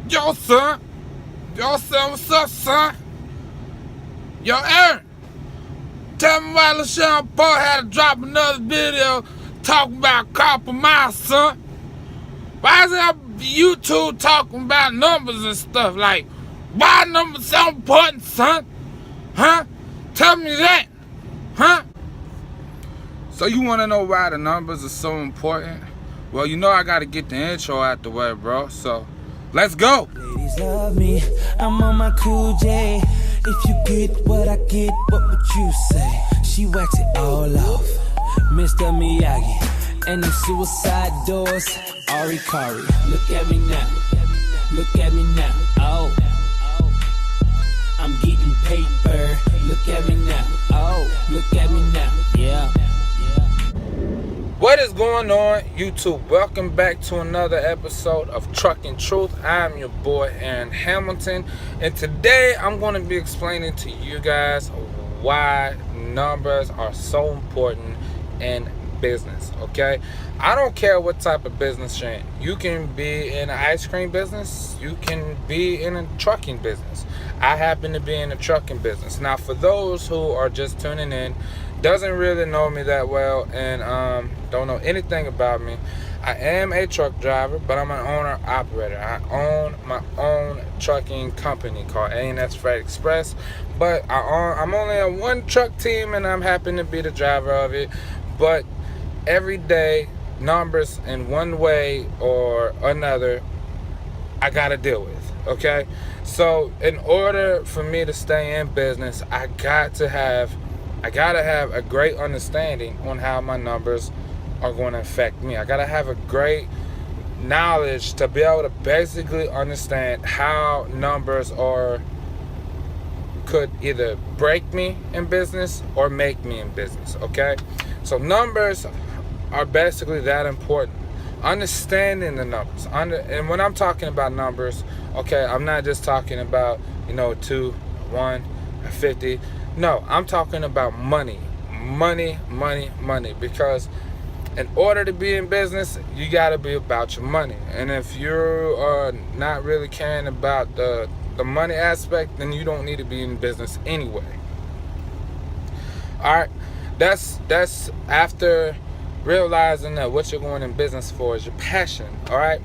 Yo, son. Yo, son, what's up, son? Yo, Aaron. Tell me why LaShawn Paul had to drop another video talking about compromise, son. Why is it you two talking about numbers and stuff? Like, why numbers so important, son? Huh? Tell me that. Huh? So you want to know why the numbers are so important? Well, you know I got to get the intro out the way, bro. So, let's go. Ladies love me, I'm on my cool J. If you get what I get, what would you say? She wax it all off, Mr. Miyagi. And them suicide doors, Ari Kari. Look at me now, look at me now, oh. I'm getting paper, look at me now, oh. Look at me now, yeah. What is going on, YouTube? Welcome back to another episode of Trucking Truth. I'm your boy, Aaron Hamilton, and today I'm going to be explaining to you guys why numbers are so important in business, okay? I don't care what type of business you're in. You can be in an ice cream business. You can be in a trucking business. I happen to be in a trucking business. Now, for those who are just tuning in, doesn't really know me that well and don't know anything about me, I am a truck driver, but I'm an owner operator. I own my own trucking company called A&S Freight Express, but I'm only on one truck team and I'm happen to be the driver of it. But every day, numbers in one way or another, I gotta deal with, okay? So in order for me to stay in business, I gotta have a great understanding on how my numbers are going to affect me. I gotta have a great knowledge to be able to basically understand how numbers could either break me in business or make me in business, okay? So numbers are basically that important. Understanding the numbers. And when I'm talking about numbers, okay, I'm not just talking about, 2, 1, 50. No, I'm talking about money. Money. Because in order to be in business, you got to be about your money. And if you're not really caring about the money aspect, then you don't need to be in business anyway. All right, that's after realizing that what you're going in business for is your passion. All right,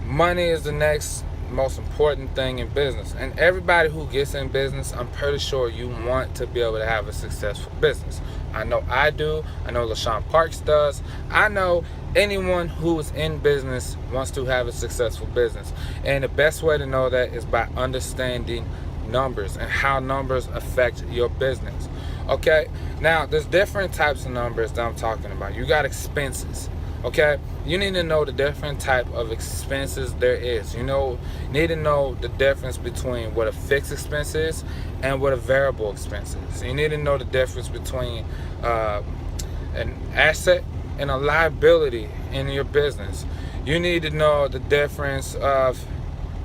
money is the next most important thing in business, and everybody who gets in business, I'm pretty sure you want to be able to have a successful business. I know I do. I know LaShawn Parks does. I know anyone who is in business wants to have a successful business, and the best way to know that is by understanding numbers and how numbers affect your business. Okay, now there's different types of numbers that I'm talking about. You got expenses. Okay, you need to know the different type of expenses there is. Need to know the difference between what a fixed expense is and what a variable expense is. You need to know the difference between an asset and a liability in your business. You need to know the difference of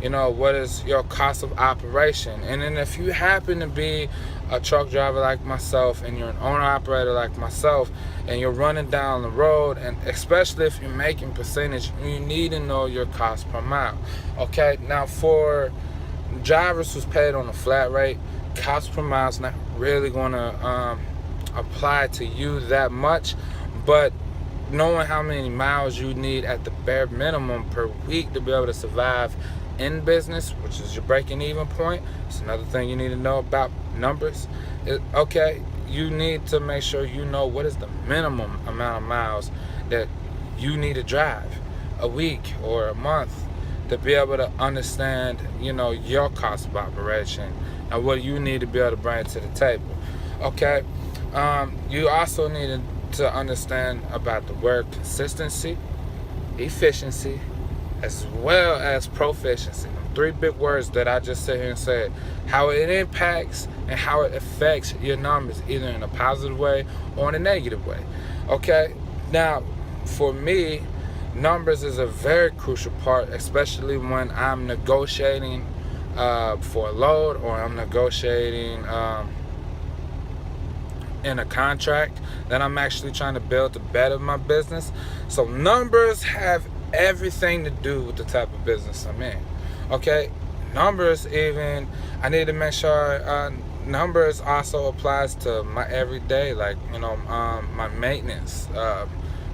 what is your cost of operation. And then if you happen to be a truck driver like myself and you're an owner operator like myself and you're running down the road, and especially if you're making percentage, you need to know your cost per mile. Okay, now for drivers who's paid on a flat rate, cost per mile is not really going to apply to you that much, but knowing how many miles you need at the bare minimum per week to be able to survive in business, which is your breaking even point, it's another thing you need to know about numbers. Okay, you need to make sure you know what is the minimum amount of miles that you need to drive a week or a month to be able to understand your cost of operation and what you need to be able to bring to the table. Okay, you also need to understand about the word consistency, efficiency, as well as proficiency. 3 big words that I just sit here and said, how it impacts and how it affects your numbers, either in a positive way or in a negative way. Okay, now for me, numbers is a very crucial part, especially when I'm negotiating for a load, or I'm negotiating in a contract that I'm actually trying to build to better my business. So numbers have everything to do with the type of business I'm in. Okay, numbers even. I need to make sure numbers also applies to my everyday, like my maintenance,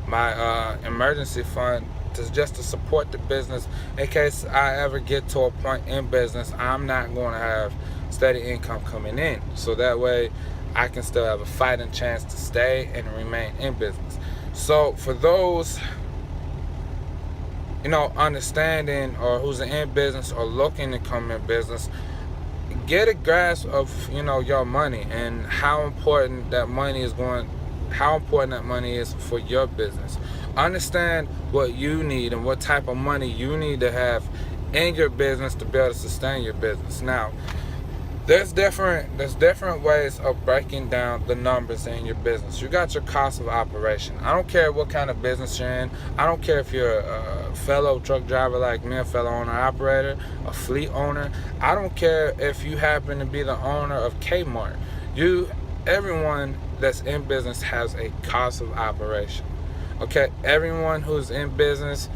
my emergency fund, to support the business in case I ever get to a point in business I'm not going to have steady income coming in. So that way I can still have a fighting chance to stay and remain in business. So for those understanding or who's in business or looking to come in business, get a grasp of your money and how important that money is for your business. Understand what you need and what type of money you need to have in your business to be able to sustain your business. Now, there's different ways of breaking down the numbers in your business. You got your cost of operation. I don't care what kind of business you're in. I don't care if you're a fellow truck driver like me, a fellow owner operator, a fleet owner. I don't care if you happen to be the owner of Kmart. Everyone that's in business has a cost of operation. Okay, everyone who's in business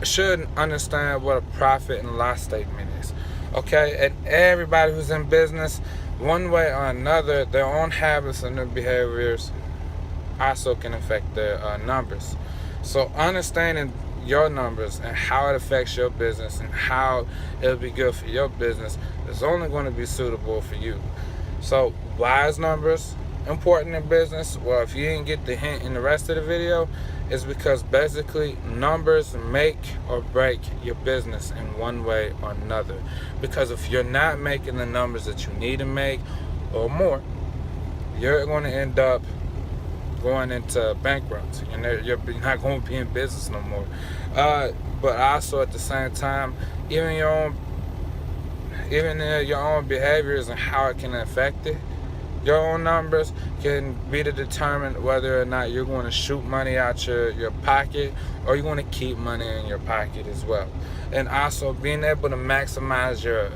should understand what a profit and loss statement is. Okay, and everybody who's in business, one way or another, their own habits and their behaviors also can affect their numbers. So understanding your numbers and how it affects your business and how it'll be good for your business is only going to be suitable for you. So why is numbers important in business? Well, if you didn't get the hint in the rest of the video, it's because basically numbers make or break your business in one way or another. Because if you're not making the numbers that you need to make or more, you're going to end up going into bankruptcy and you're not going to be in business no more. But also at the same time, even your own behaviors and how it can affect it, your own numbers can be to determine whether or not you're going to shoot money out your pocket or you're going to keep money in your pocket as well. And also being able to maximize your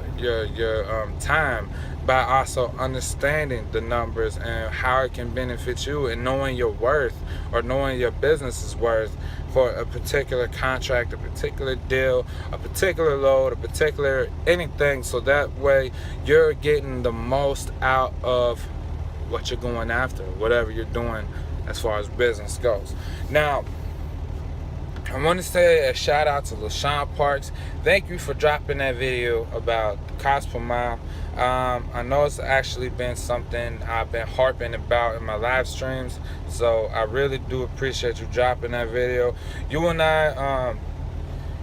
time by also understanding the numbers and how it can benefit you and knowing your worth or knowing your business's worth for a particular contract, a particular deal, a particular load, a particular anything, so that way you're getting the most out of what you're going after, whatever you're doing as far as business goes. Now, I want to say a shout out to LaShawn Parks. Thank you for dropping that video about the cost per mile. I know it's actually been something I've been harping about in my live streams, so I really do appreciate you dropping that video. You and I,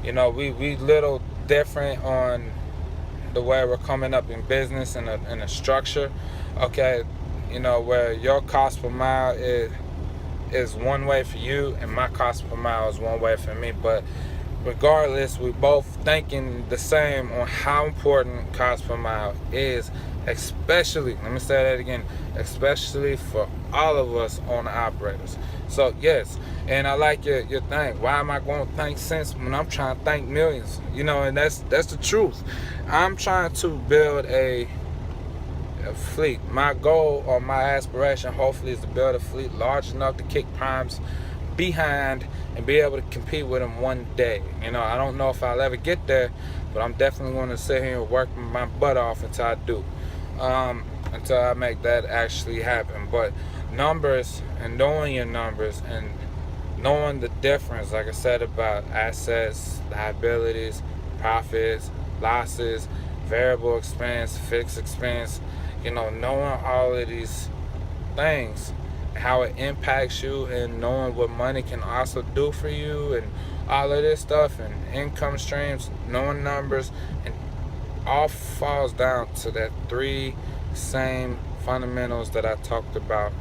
we little different on the way we're coming up in business and a structure. Okay, where your cost per mile is one way for you and my cost per mile is one way for me, but regardless, we're both thinking the same on how important cost per mile is, especially, let me say that again, especially for all of us owner operators. So yes, and I like your thing. Why am I going to think cents when I'm trying to think millions? And that's the truth. I'm trying to build a fleet. My goal or my aspiration hopefully is to build a fleet large enough to kick primes behind and be able to compete with them one day. I don't know if I'll ever get there, but I'm definitely going to sit here and work my butt off until I do, until I make that actually happen. But numbers and knowing your numbers and knowing the difference, like I said, about assets, liabilities, profits, losses, variable expense, fixed expense, knowing all of these things, how it impacts you, and knowing what money can also do for you and all of this stuff and income streams, knowing numbers, and all falls down to that three same fundamentals that I talked about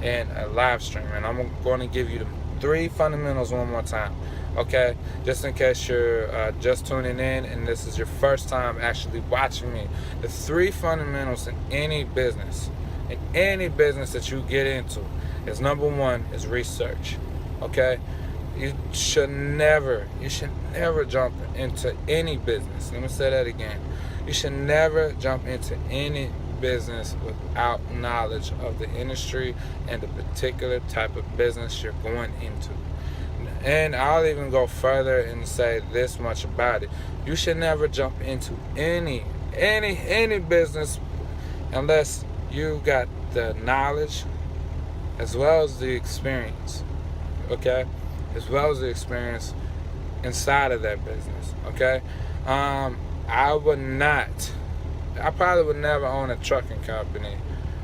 in a live stream. And I'm going to give you the three fundamentals one more time, okay? Just in case you're just tuning in and this is your first time actually watching me. The three fundamentals in any business that you get into is, number one is research, okay? You should never jump into any business. Let me say that again. You should never jump into any business without knowledge of the industry and the particular type of business you're going into. And I'll even go further and say this much about it. You should never jump into any business unless you got the knowledge as well as the experience. Okay? As well as the experience inside of that business. Okay? I probably would never own a trucking company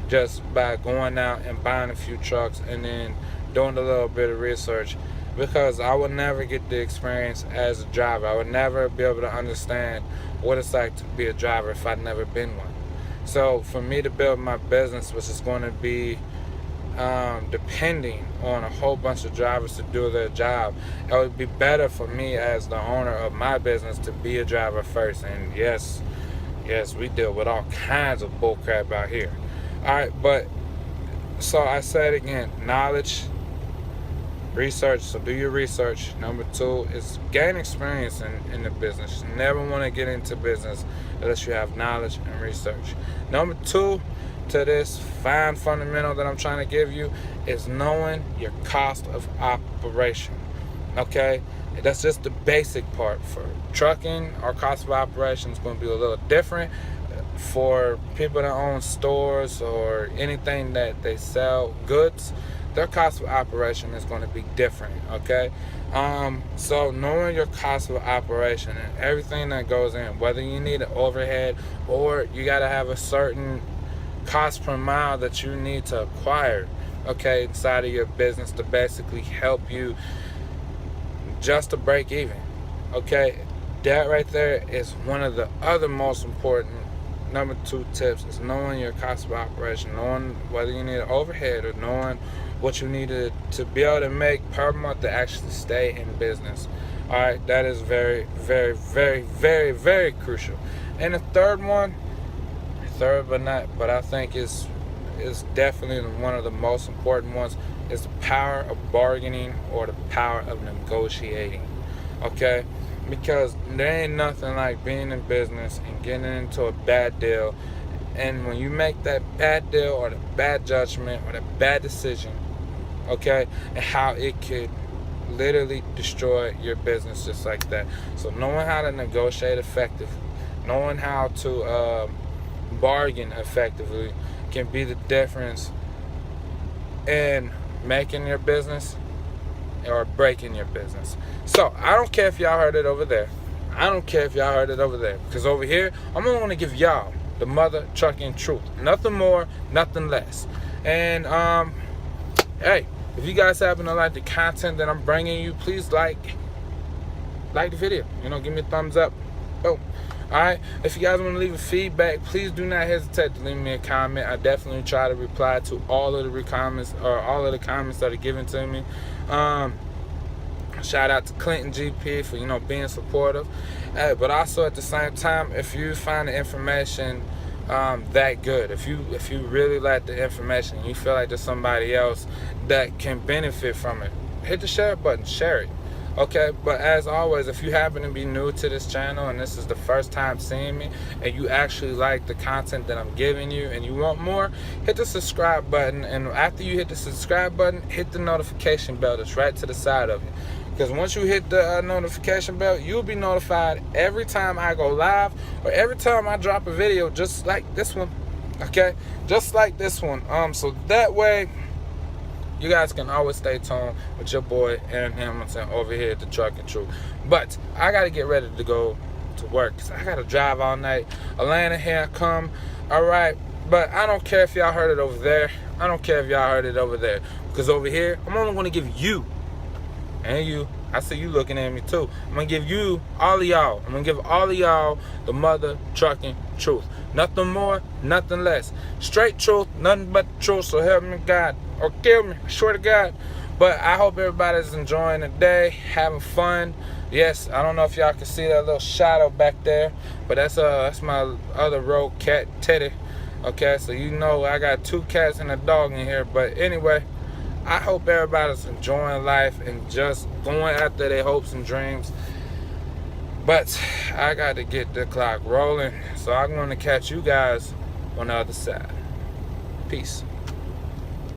just by going out and buying a few trucks and then doing a little bit of research, because I would never get the experience as a driver. I would never be able to understand what it's like to be a driver if I'd never been one. So for me to build my business, which is going to be depending on a whole bunch of drivers to do their job, it would be better for me as the owner of my business to be a driver first. And yes, we deal with all kinds of bullcrap out here. Alright, but so I said again, knowledge, research. So do your research. Number 2 is gain experience in the business. You never want to get into business unless you have knowledge and research. Number 2 to this fine fundamental that I'm trying to give you is knowing your cost of operation. Okay? That's just the basic part. For trucking, our cost of operation is going to be a little different. For people that own stores or anything that they sell goods, their cost of operation is going to be different. Okay? So knowing your cost of operation and everything that goes in, whether you need an overhead or you got to have a certain cost per mile that you need to acquire, okay, inside of your business to basically help you just to break even. Okay, that right there is one of the other most important number 2 tips, is knowing your cost of operation, knowing whether you need an overhead or knowing what you need to be able to make per month to actually stay in business. All right, that is very, very, very, very, very crucial. And the third one, but I think is definitely one of the most important ones, is the power of bargaining or the power of negotiating. Okay? Because there ain't nothing like being in business and getting into a bad deal, and when you make that bad deal or the bad judgment or the bad decision, okay, and how it could literally destroy your business just like that. So knowing how to negotiate effectively, knowing how to bargain effectively can be the difference in making your business or breaking your business. So I don't care if y'all heard it over there. I don't care if y'all heard it over there, because over here I'm gonna want to give y'all the mother trucking truth, nothing more, nothing less. And hey, if you guys happen to like the content that I'm bringing you, please like the video. Give me a thumbs up. Boom. Alright, if you guys want to leave a feedback, please do not hesitate to leave me a comment. I definitely try to reply to all of the comments that are given to me. Shout out to Clinton GP for being supportive. But also at the same time, if you find the information that good, if you really like the information and you feel like there's somebody else that can benefit from it, hit the share button, share it. Okay, but as always, if you happen to be new to this channel and this is the first time seeing me and you actually like the content that I'm giving you and you want more, hit the subscribe button. And after you hit the subscribe button, hit the notification bell that's right to the side of you. Because once you hit the notification bell, you'll be notified every time I go live or every time I drop a video just like this one. Okay, just like this one. So that way you guys can always stay tuned with your boy Aaron Hamilton over here at the Trucking Truth. But I gotta get ready to go to work because I gotta drive all night. Atlanta, here I come. Alright, but I don't care if y'all heard it over there. I don't care if y'all heard it over there. Because over here, I'm only gonna give you, and you, I see you looking at me too, I'm gonna give you, all of y'all, I'm gonna give all of y'all the mother trucking truth. Nothing more, nothing less. Straight truth, nothing but the truth. So help me God, or kill me, I swear to God. But I hope everybody's enjoying the day, having fun. Yes, I don't know if y'all can see that little shadow back there, but that's my other road cat, Teddy. Okay, so I got 2 cats and a dog in here. But anyway, I hope everybody's enjoying life and just going after their hopes and dreams. But I got to get the clock rolling, so I'm going to catch you guys on the other side. Peace.